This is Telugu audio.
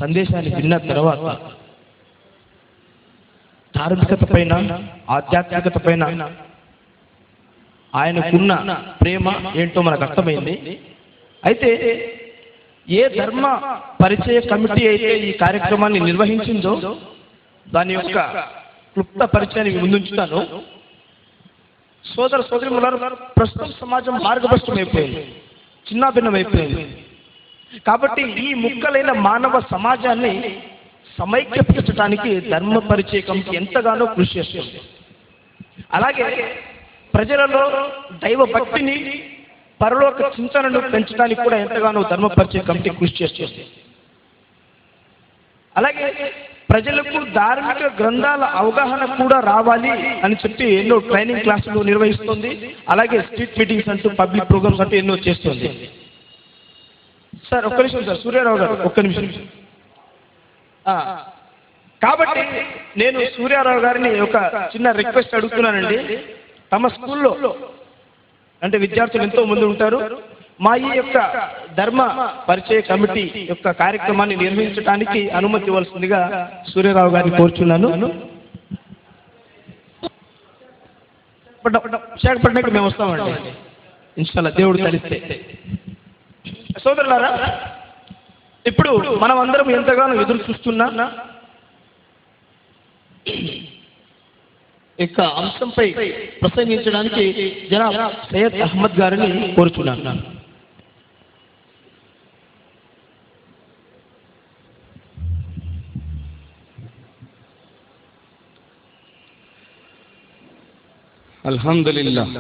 సందేశాన్ని విన్న తర్వాత ధార్మికత పైన, ఆధ్యాత్మికత పైన ఆయనకున్న ప్రేమ ఏంటో మనకు అర్థమైంది. అయితే ఏ ధర్మ పరిచయ కమిటీ అయితే ఈ కార్యక్రమాన్ని నిర్వహించిందో దాని యొక్క క్లుప్త పరిచయాన్ని ముందుంచుతాను. సోదర సోదరిమణులారా, ప్రస్తుతం సమాజం మార్గభ్రష్టమైపోయింది, చిన్నాభిన్నమైపోయింది. కాబట్టి ఈ ముక్కలైన మానవ సమాజాన్ని సమైక్యపరచడానికి ధర్మ పరిచయ కమిటీ ఎంతగానో కృషి చేస్తుంది. అలాగే ప్రజలలో దైవ భక్తిని, పరలోక చింతనను పెంచడానికి కూడా ఎంతగానో ధర్మ పరిచయ కమిటీ కృషి చేస్తుంది. అలాగే ప్రజలకు ధార్మిక గ్రంథాల అవగాహన కూడా రావాలి అని చెప్పి ఎన్నో ట్రైనింగ్ క్లాసులు నిర్వహిస్తుంది. అలాగే స్ట్రీట్ మీటింగ్స్ అంటూ, పబ్లిక్ ప్రోగ్రామ్స్ అంటూ ఎన్నో చేస్తుంది. సార్ ఒక్క నిమిషం సార్, సూర్యారావు గారు ఒక్క నిమిషం. కాబట్టి నేను సూర్యారావు గారిని ఒక చిన్న రిక్వెస్ట్ అడుగుతున్నానండి. తమ స్కూల్లో అంటే విద్యార్థులు ఎంతో మంది ఉంటారు, మా ఈ యొక్క ధర్మ పరిచయ కమిటీ యొక్క కార్యక్రమాన్ని నిర్వహించడానికి అనుమతి ఇవ్వాల్సిందిగా సూర్యారావు గారిని కోరుచున్నాను. విశాఖపట్నంకి మేము వస్తామండి ఇన్షాల్లా, దేవుడు కలిస్తే. సోదరులారా, ఇప్పుడు మనం అందరం ఎంతగానో ఎదురు చూస్తున్నా యొక్క అంశంపై ప్రసంగించడానికి జనాబ్ సయ్యద్ అహ్మద్ గారిని కోరుచున్నాను. అల్హమ్దులిల్లాహ్.